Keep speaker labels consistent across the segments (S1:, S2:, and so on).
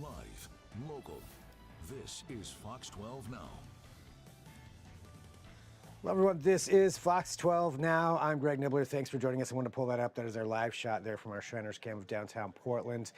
S1: Live, local. This is Fox 12 Now.
S2: Hello, everyone. This is Fox 12 Now. I'm Greg Nibbler. Thanks for joining us. I want to pull that up. That is our live shot there from our Shriners Camp of downtown Portland.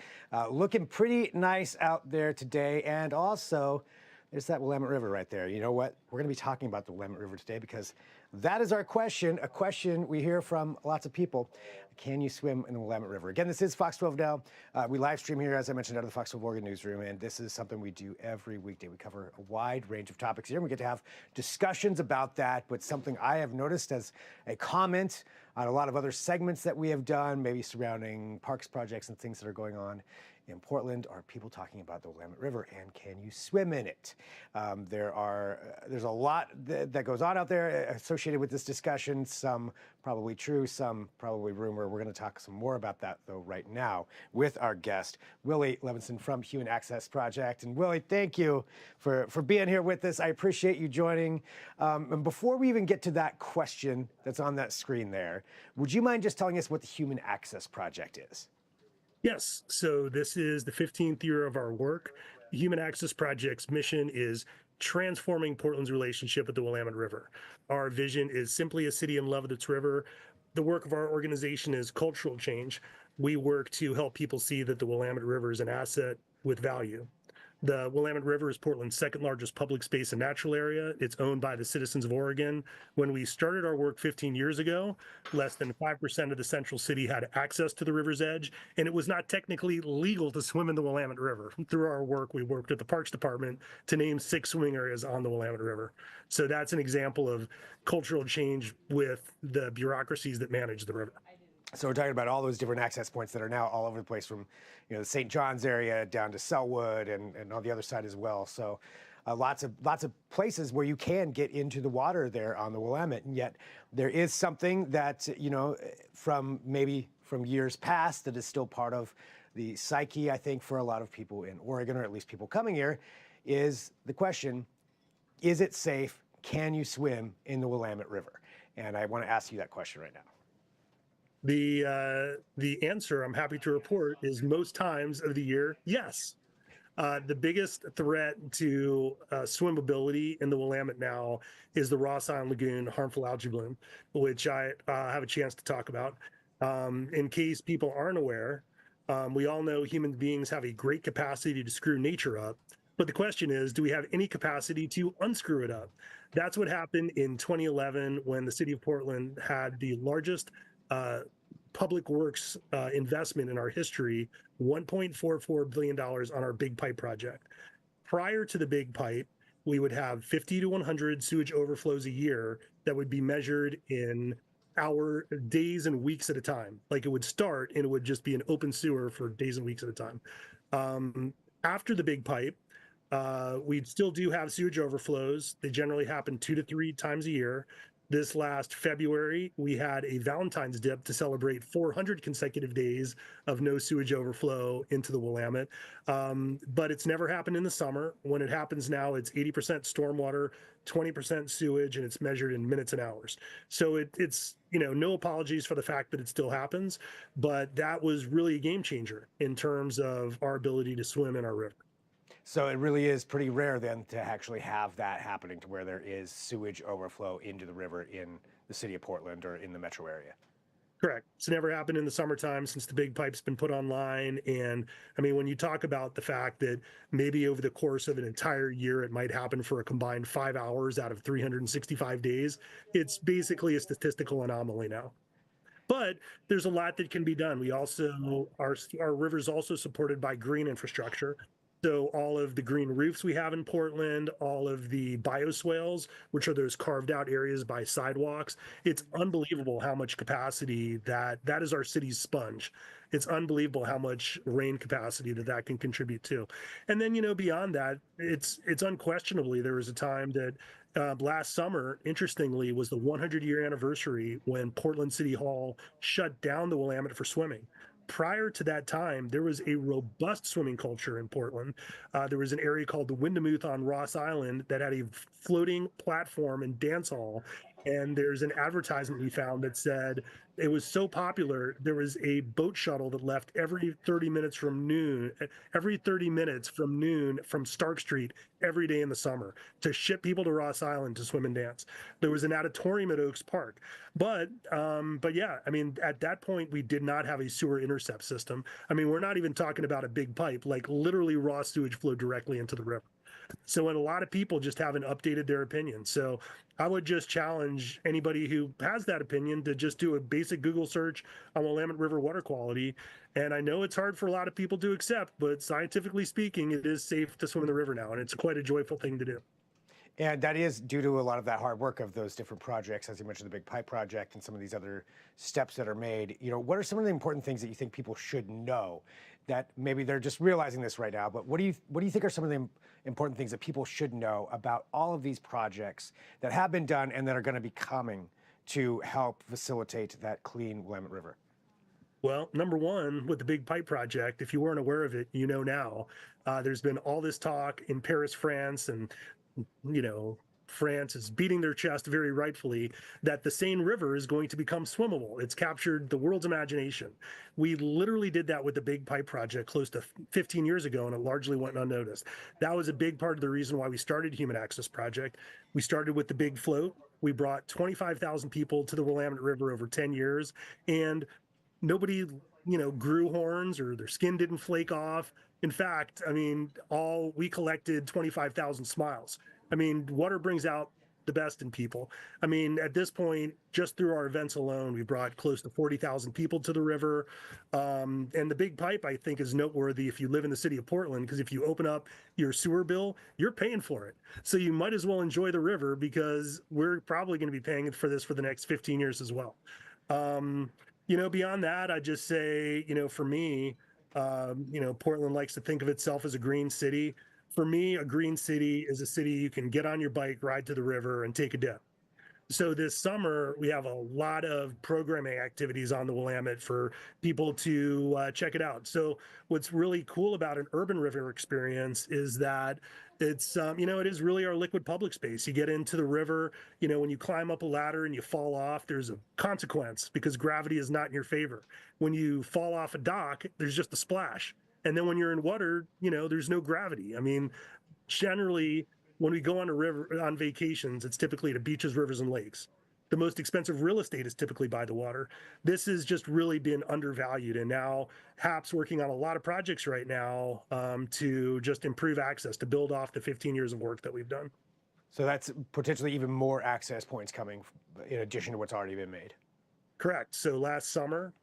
S2: Looking pretty nice out there today. And also, there's that Willamette River right there. You know what? We're going to be talking about the Willamette River today because that is our question, a question we hear from lots of people. Can you swim in the Willamette River? Again, this is Fox 12 Now. We live stream here, as I mentioned, out of the Fox 12 Oregon newsroom, and this is something we do every weekday. We cover a wide range of topics here, and we get to have discussions about that, but something I have noticed as a comment on a lot of other segments that we have done, maybe surrounding parks projects and things that are going on in Portland, are people talking about the Willamette River and can you swim in it? There's a lot that goes on out there associated with this discussion, some probably true, some probably rumor. We're going to talk some more about that, though, right now with our guest, Willie Levinson from Human Access Project. And Willie, thank you for being here with us. I appreciate you joining. And before we even get to that question that's on that screen there, would you mind just telling us what the Human Access Project is?
S3: Yes, so this is the 15th year of our work. The Human Access Project's mission is transforming Portland's relationship with the Willamette River. Our vision is simply a city in love with its river. The work of our organization is cultural change. We work to help people see that the Willamette River is an asset with value. The Willamette River is Portland's second largest public space and natural area. It's owned by the citizens of Oregon. When we started our work 15 years ago, less than 5% of the central city had access to the river's edge, and it was not technically legal to swim in the Willamette River. Through our work, we worked with the Parks Department to name 6 swimming areas on the Willamette River. So that's an example of cultural change with the bureaucracies that manage the river.
S2: So we're talking about all those different access points that are now all over the place, from the St. John's area down to Selwood and on the other side as well. So lots of places where you can get into the water there on the Willamette. And yet there is something that, from years past that is still part of the psyche, I think, for a lot of people in Oregon, or at least people coming here, is the question, is it safe? Can you swim in the Willamette River? And I want to ask you that question right now.
S3: The answer, I'm happy to report, is most times of the year, yes. The biggest threat to swimmability in the Willamette now is the Ross Island Lagoon harmful algae bloom, which I have a chance to talk about. In case people aren't aware, we all know human beings have a great capacity to screw nature up. But the question is, do we have any capacity to unscrew it up? That's what happened in 2011 when the city of Portland had the largest public works investment in our history, $1.44 billion on our Big Pipe project. Prior to the Big Pipe, we would have 50 to 100 sewage overflows a year that would be measured in days and weeks at a time. Like, it would start and it would just be an open sewer for days and weeks at a time. After the Big Pipe, we still do have sewage overflows. They generally happen 2 to 3 times a year. This last February, we had a Valentine's dip to celebrate 400 consecutive days of no sewage overflow into the Willamette. But it's never happened in the summer. When it happens now, it's 80% stormwater, 20% sewage, and it's measured in minutes and hours. So it's no apologies for the fact that it still happens, but that was really a game changer in terms of our ability to swim in our river.
S2: So it really is pretty rare then to actually have that happening, to where there is sewage overflow into the river in the city of Portland or in the metro area.
S3: Correct. It's never happened in the summertime since the Big Pipe's been put online. And I mean, when you talk about the fact that maybe over the course of an entire year, it might happen for a combined 5 hours out of 365 days, it's basically a statistical anomaly now. But there's a lot that can be done. We also, our river's also supported by green infrastructure. So all of the green roofs we have in Portland, all of the bioswales, which are those carved out areas by sidewalks, it's unbelievable how much capacity that is our city's sponge. It's unbelievable how much rain capacity that can contribute to. And then, beyond that, it's unquestionably, there was a time that last summer, interestingly, was the 100-year anniversary when Portland City Hall shut down the Willamette for swimming. Prior to that time, there was a robust swimming culture in Portland. There was an area called the Windemuth on Ross Island that had a floating platform and dance hall. And there's an advertisement we found that said it was so popular, there was a boat shuttle that left every 30 minutes from noon, from Stark Street every day in the summer to ship people to Ross Island to swim and dance. There was an auditorium at Oaks Park. But yeah, I mean, at that point, we did not have a sewer intercept system. I mean, we're not even talking about a big pipe, like literally raw sewage flowed directly into the river. So, and a lot of people just haven't updated their opinion. So, I would just challenge anybody who has that opinion to just do a basic Google search on Willamette River water quality. And I know it's hard for a lot of people to accept, but scientifically speaking, it is safe to swim in the river now, and it's quite a joyful thing to do.
S2: And that is due to a lot of that hard work of those different projects, as you mentioned, the Big Pipe Project and some of these other steps that are made. You know, what are some of the important things that you think people should know that maybe they're just realizing this right now, but what do you think are some of the important things that people should know about all of these projects that have been done and that are going to be coming to help facilitate that clean Willamette River?
S3: Well, number one, with the Big Pipe Project, if you weren't aware of it, you know now. There's been all this talk in Paris, France, and France is beating their chest very rightfully that the Seine River is going to become swimmable. It's captured the world's imagination. We literally did that with the Big Pipe Project close to 15 years ago, and it largely went unnoticed. That was a big part of the reason why we started Human Access Project. We started with the Big Float. We brought 25,000 people to the Willamette River over 10 years, and nobody, grew horns or their skin didn't flake off. In fact, I mean, we collected 25,000 smiles. I mean, water brings out the best in people. I mean, at this point, just through our events alone, we brought close to 40,000 people to the river. And the Big Pipe, I think, is noteworthy if you live in the city of Portland, because if you open up your sewer bill, you're paying for it. So you might as well enjoy the river, because we're probably going to be paying for this for the next 15 years as well. Beyond that, I just say, for me, Portland likes to think of itself as a green city. For me, a green city is a city you can get on your bike, ride to the river, and take a dip. So this summer, we have a lot of programming activities on the Willamette for people to check it out. So what's really cool about an urban river experience is that it's, it is really our liquid public space. You get into the river, when you climb up a ladder and you fall off, there's a consequence because gravity is not in your favor. When you fall off a dock, there's just a splash. And then when you're in water, there's no gravity. I mean, generally, when we go on a river on vacations, it's typically to beaches, rivers, and lakes. The most expensive real estate is typically by the water. This has just really been undervalued, and now HAP's working on a lot of projects right now to just improve access, to build off the 15 years of work that we've done.
S2: So that's potentially even more access points coming in addition to what's already been made.
S3: Correct. So last summer,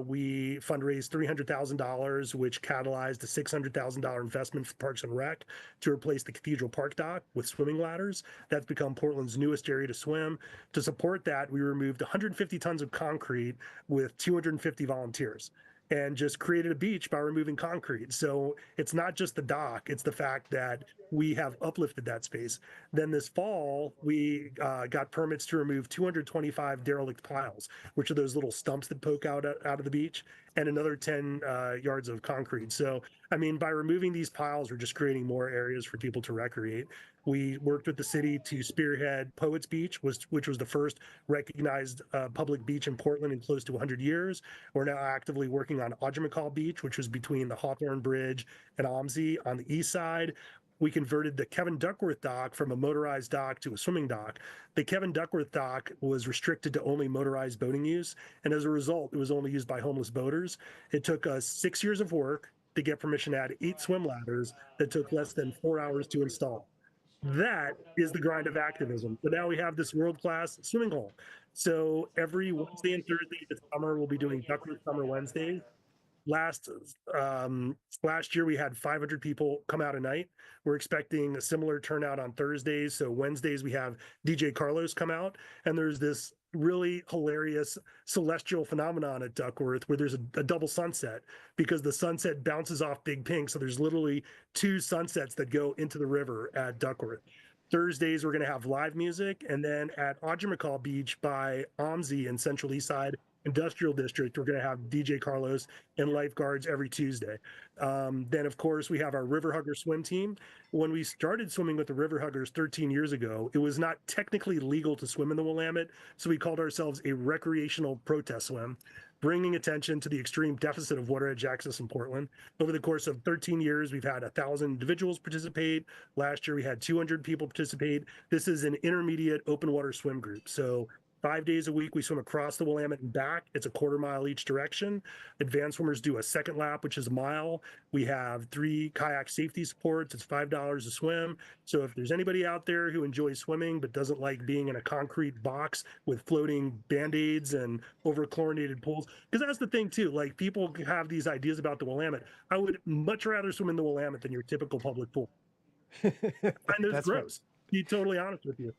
S3: we fundraised $300,000, which catalyzed a $600,000 investment for Parks and Rec to replace the Cathedral Park dock with swimming ladders. That's become Portland's newest area to swim. To support that, we removed 150 tons of concrete with 250 volunteers, and just created a beach by removing concrete. So it's not just the dock, it's the fact that we have uplifted that space. Then this fall, we got permits to remove 225 derelict piles, which are those little stumps that poke out of the beach, and another 10 yards of concrete. So, I mean, by removing these piles, we're just creating more areas for people to recreate. We worked with the city to spearhead Poets Beach, which was the first recognized public beach in Portland in close to 100 years. We're now actively working on Ojimacall Beach, which was between the Hawthorne Bridge and OMSI on the east side. We converted the Kevin Duckworth dock from a motorized dock to a swimming dock. The Kevin Duckworth dock was restricted to only motorized boating use, and as a result, it was only used by homeless boaters. It took us 6 years of work to get permission to add 8 swim ladders that took less than 4 hours to install. That is the grind of activism. So now we have this world-class swimming hole. So every Wednesday and Thursday this summer, we'll be doing Duckworth Summer Wednesdays. Last year, we had 500 people come out a night. We're expecting a similar turnout on Thursdays. So Wednesdays, we have DJ Carlos come out, and there's this really hilarious celestial phenomenon at Duckworth where there's a double sunset, because the sunset bounces off Big Pink. So there's literally 2 sunsets that go into the river at Duckworth. Thursdays, we're going to have live music. And then at Ojimacall Beach by OMSI in Central Eastside, Industrial District, we're going to have DJ Carlos and lifeguards every Tuesday. Then, of course, we have our River Hugger swim team. When we started swimming with the River Huggers 13 years ago, it was not technically legal to swim in the Willamette, so we called ourselves a recreational protest swim, bringing attention to the extreme deficit of water edge access in Portland. Over the course of 13 years, we've had 1,000 individuals participate. Last year, we had 200 people participate. This is an intermediate open water swim group. So 5 days a week, we swim across the Willamette and back. It's a quarter mile each direction. Advanced swimmers do a second lap, which is a mile. We have 3 kayak safety supports. It's $5 a swim. So if there's anybody out there who enjoys swimming but doesn't like being in a concrete box with floating Band-Aids and over-chlorinated pools, because that's the thing too, like people have these ideas about the Willamette. I would much rather swim in the Willamette than your typical public pool. I find those gross. Right. To be totally honest with you.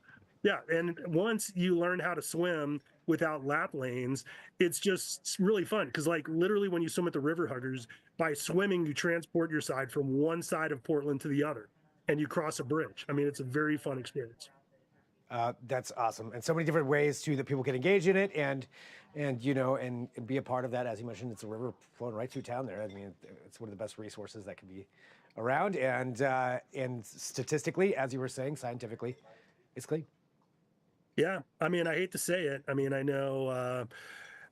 S3: Yeah, and once you learn how to swim without lap lanes, it's just really fun because, like, literally when you swim at the River Huggers, by swimming, you transport your side from one side of Portland to the other, and you cross a bridge. I mean, it's a very fun experience.
S2: That's awesome, and so many different ways too that people can engage in it and you know and be a part of that. As you mentioned, it's a river flowing right through town there. I mean, it's one of the best resources that can be around, and statistically, as you were saying, scientifically, it's clean.
S3: Yeah, I mean, I hate to say it. I mean, I know,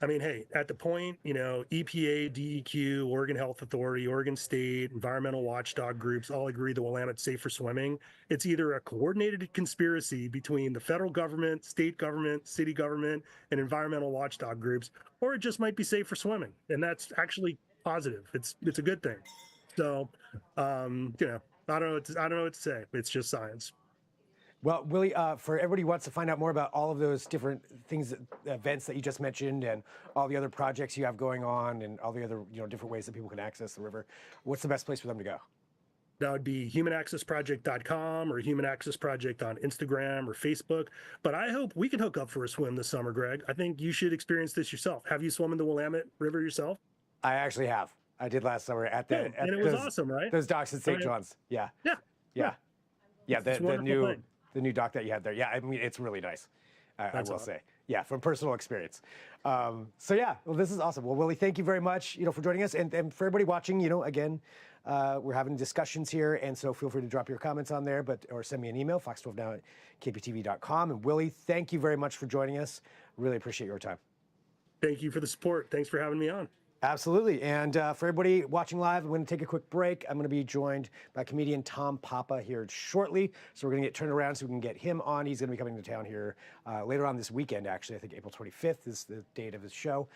S3: hey, at the point, you know, EPA, DEQ, Oregon Health Authority, Oregon State, environmental watchdog groups all agree the Willamette's safe for swimming. It's either a coordinated conspiracy between the federal government, state government, city government, and environmental watchdog groups, or it just might be safe for swimming. And that's actually positive. It's a good thing. So, you know, I don't know what to say. It's just science.
S2: Well, Willie, for everybody who wants to find out more about all of those different things, events that you just mentioned, and all the other projects you have going on, and all the other different ways that people can access the river, what's the best place for them to go?
S3: That would be humanaccessproject.com or Human Access Project on Instagram or Facebook. But I hope we can hook up for a swim this summer, Greg. I think you should experience this yourself. Have you swum in the Willamette River yourself?
S2: I actually have. I did last summer at the.
S3: And it was awesome, right?
S2: Those docks at St. John's. Yeah. The new dock that you had there. Yeah, I mean, it's really nice. I will say. Yeah, from personal experience. So yeah, well, this is awesome. Well, Willie, thank you very much, for joining us, and for everybody watching. Again, we're having discussions here, and so feel free to drop your comments on there, or send me an email, fox12now@kptv.com. And Willie, thank you very much for joining us. Really appreciate your time.
S3: Thank you for the support. Thanks for having me on.
S2: Absolutely. And for everybody watching live, I'm going to take a quick break. I'm going to be joined by comedian Tom Papa here shortly. So we're going to get turned around so we can get him on. He's going to be coming to town here later on this weekend, actually. I think April 25th is the date of his show.